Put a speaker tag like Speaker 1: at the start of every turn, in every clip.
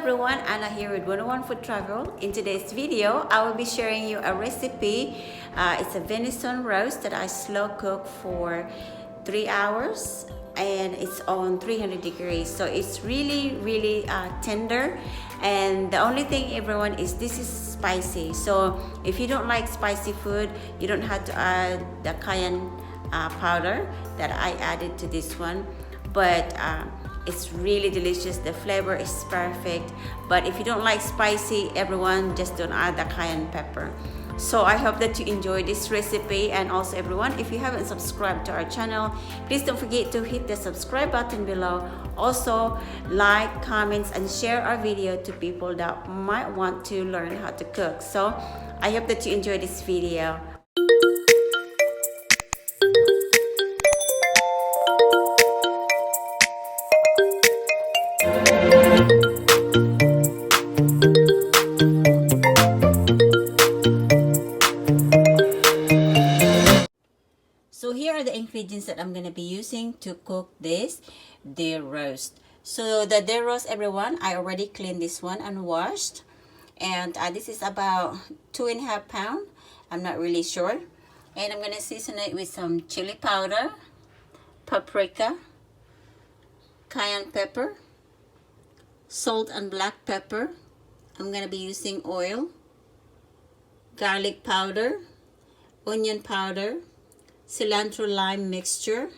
Speaker 1: everyone, Anna here with 101 Food Travel. In today's video, I will be sharing you a recipe. It's a venison roast that I slow cook for 3 hours and it's on 300 degrees. So it's really tender, and the only thing everyone is this is spicy. So if you don't like spicy food, you don't have to add the cayenne powder that I added to this one, but it's really delicious. The flavor is perfect. But if you don't like spicy, everyone, just don't add the cayenne pepper. So I hope that you enjoy this recipe. And also everyone, if you haven't subscribed to our channel, please don't forget to hit the subscribe button below. Also like, comments, and share our video to people that might want to learn how to cook. So I hope that you enjoy this video. So here are the ingredients that I'm going to be using to cook this deer roast. So the deer roast, everyone, I already cleaned this one and washed. And this is about 2.5 pounds. I'm not really sure. And I'm going to season it with some chili powder, paprika, cayenne pepper, salt and black pepper. I'm going to be using oil, garlic powder, onion powder, cilantro lime mixture,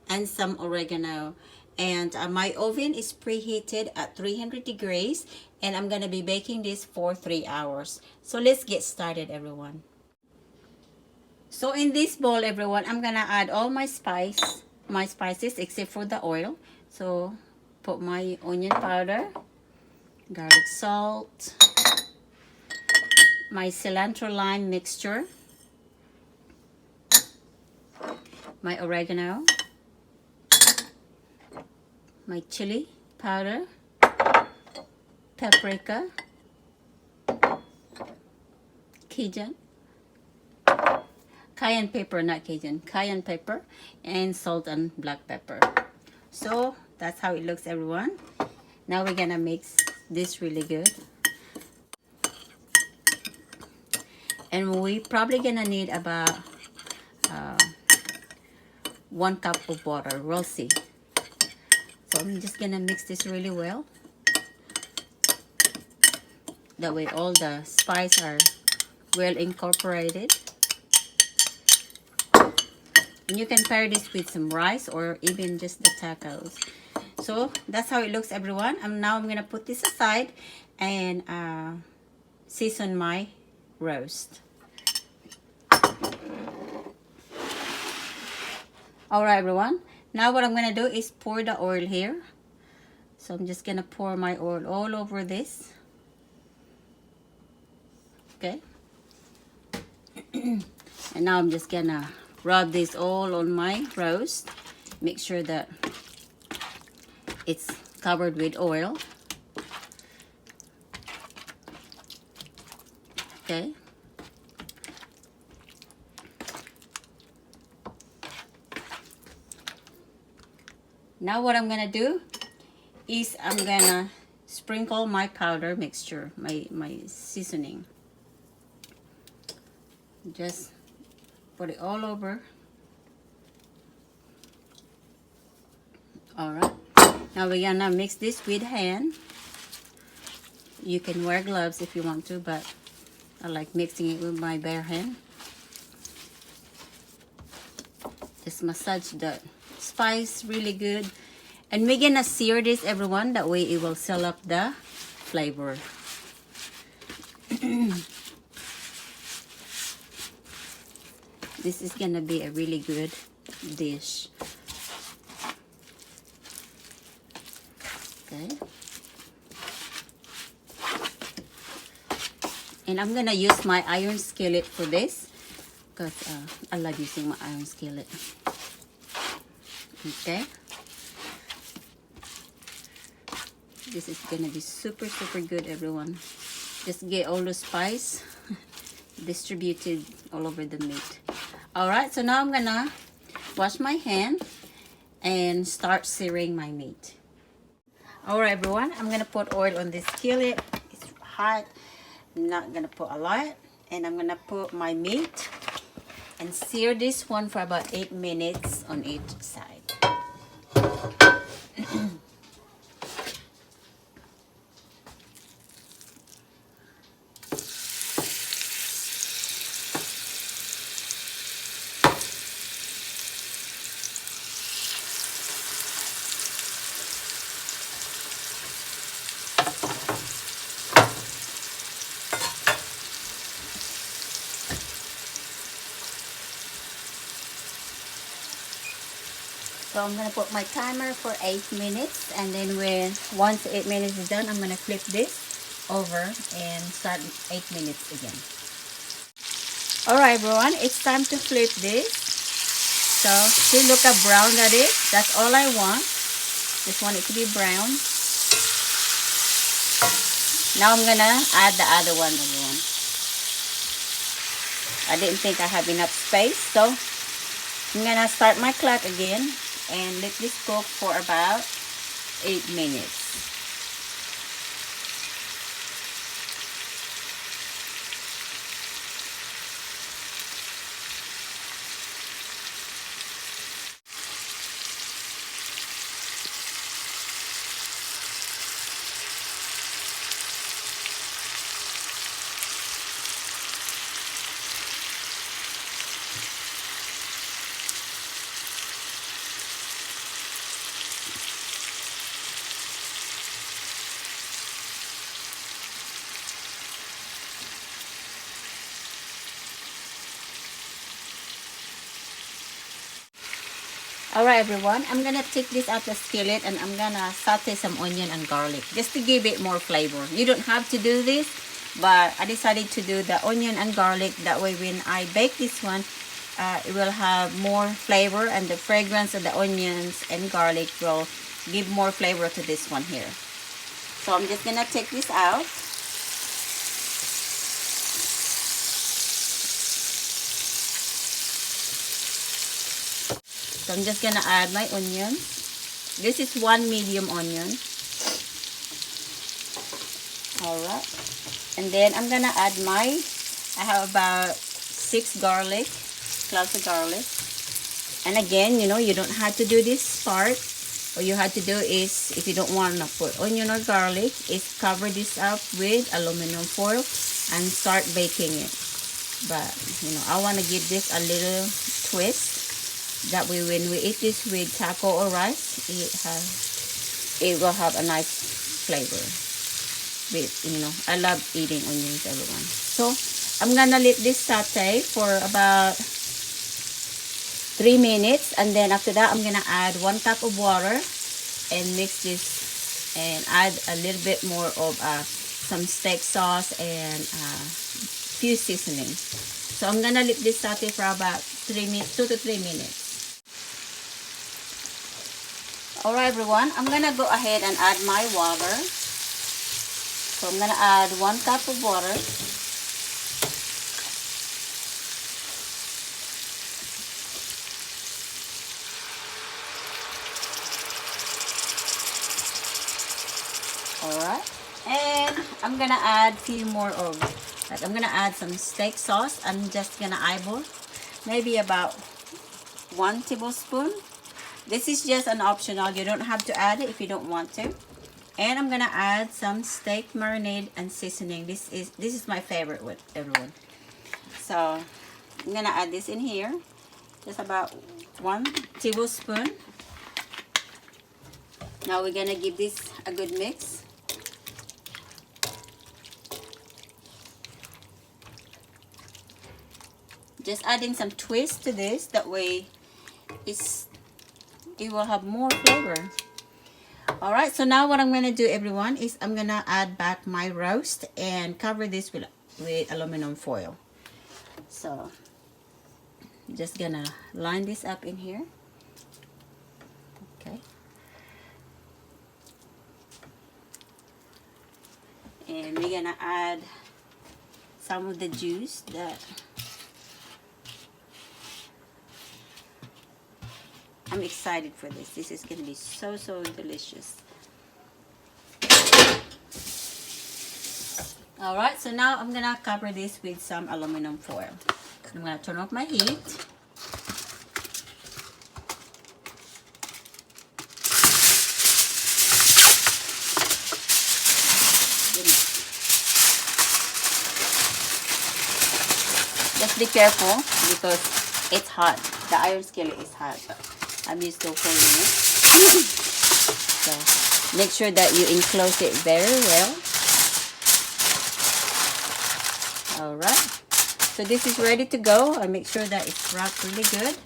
Speaker 1: and some oregano. And my oven is preheated at 300 degrees, and I'm gonna be baking this for 3 hours. So let's get started, everyone. So in this bowl, everyone, I'm gonna add all my spices except for the oil. So put my onion powder, garlic salt, my cilantro lime mixture, my oregano, my chili powder, paprika, cayenne pepper, not Cajun, cayenne pepper, and salt and black pepper. So that's how it looks, everyone. Now we're gonna mix this really good. And we probably gonna need about 1 cup of water. We'll see. So I'm just gonna mix this really well. That way all the spices are well incorporated. And you can pair this with some rice or even just the tacos. So that's how it looks, everyone. Now I'm gonna put this aside and season my roast. Alright, everyone, now what I'm going to do is pour the oil here. So I'm just going to pour my oil all over this. Okay. And now I'm just going to rub this all on my roast. Make sure that it's covered with oil. Okay. Now what I'm gonna do is I'm gonna sprinkle my powder mixture, my seasoning. Just put it all over. Alright. Now we're gonna mix this with hand. You can wear gloves if you want to, but I like mixing it with my bare hand. Just massage the spice really good, and we're gonna sear this, everyone, that way it will seal up the flavor. This is gonna be a really good dish. Okay, and I'm gonna use my iron skillet for this because I love using my iron skillet. Okay, this is gonna be super good, everyone. Just get all the spice distributed all over the meat. Alright, so now I'm gonna wash my hand and start searing my meat. Alright everyone, I'm gonna put oil on this skillet. It's hot. I'm not gonna put a lot. And I'm gonna put my meat and sear this one for about 8 minutes on each side. So I'm gonna put my timer for 8 minutes, and then once 8 minutes is done, I'm gonna flip this over and start 8 minutes again. Alright everyone, it's time to flip this. So see, look how brown that is. That's all I want. Just want it to be brown. Now I'm gonna add the other one, everyone. I didn't think I have enough space, so I'm gonna start my clock again and let this cook for about 8 minutes. Alright everyone, I'm gonna take this out the skillet and I'm gonna saute some onion and garlic just to give it more flavor. You don't have to do this, but I decided to do the onion and garlic. That way when I bake this one, it will have more flavor, and the fragrance of the onions and garlic will give more flavor to this one here. So I'm just gonna take this out. So I'm just gonna add my onion. This is 1 medium onion. Alright. And then I'm gonna add I have about 6 garlic, cloves of garlic. And again, you know, you don't have to do this part. All you have to do is, if you don't want to put onion or garlic, is cover this up with aluminum foil and start baking it. But, you know, I want to give this a little twist. That way when we eat this with taco or rice, it will have a nice flavor. With, you know, I love eating onions, everyone. So I'm gonna let this saute for about 3 minutes, and then after that I'm gonna add 1 cup of water and mix this and add a little bit more of some steak sauce and few seasonings. So I'm gonna let this saute for about 2 to 3 minutes. Alright everyone, I'm gonna go ahead and add my water. So I'm gonna add 1 cup of water. Alright, and I'm gonna add few more of, like, I'm gonna add some steak sauce. I'm just gonna eyeball maybe about 1 tablespoon. This is just an optional. You don't have to add it if you don't want to. And I'm gonna add some steak marinade and seasoning. This is my favorite with everyone. So I'm gonna add this in here. Just about 1 tablespoon. Now we're gonna give this a good mix. Just adding some twist to this. That way it will have more flavor. Alright, so now what I'm going to do, everyone, is I'm going to add back my roast and cover this with aluminum foil. So I'm just going to line this up in here. Okay. And we're going to add some of the juice that I'm excited for this. This is going to be so delicious. Alright, so now I'm gonna cover this with some aluminum foil. I'm gonna turn off my heat. Just be careful because it's hot. The iron skillet is hot. I'm used to holding it. So make sure that you enclose it very well. Alright. So this is ready to go. I make sure that it's wrapped really good.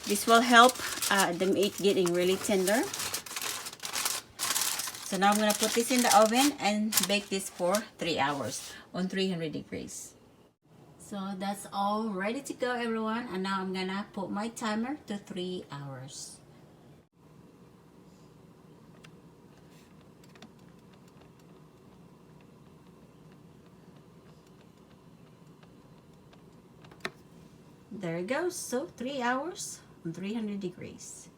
Speaker 1: This will help the meat getting really tender. So now I'm going to put this in the oven and bake this for 3 hours on 300 degrees. So that's all ready to go, everyone. And now I'm going to put my timer to 3 hours. There it goes. So 3 hours on 300 degrees.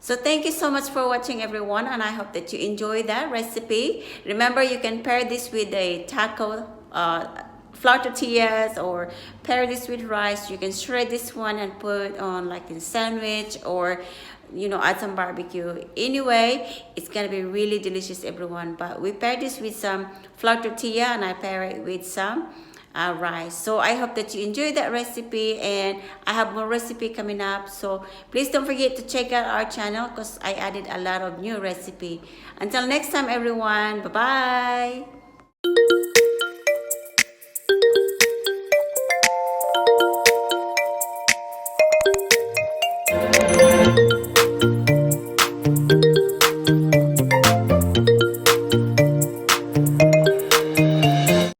Speaker 1: So thank you so much for watching, everyone, and I hope that you enjoy that recipe. Remember, you can pair this with a taco, flour tortillas, or pair this with rice. You can shred this one and put on like a sandwich, or add some barbecue. Anyway, it's gonna be really delicious, everyone. But we pair this with some flour tortilla, and I pair it with some rice. So I hope that you enjoyed that recipe, and I have more recipe coming up. So please don't forget to check out our channel because I added a lot of new recipe. Until next time, everyone. Bye bye.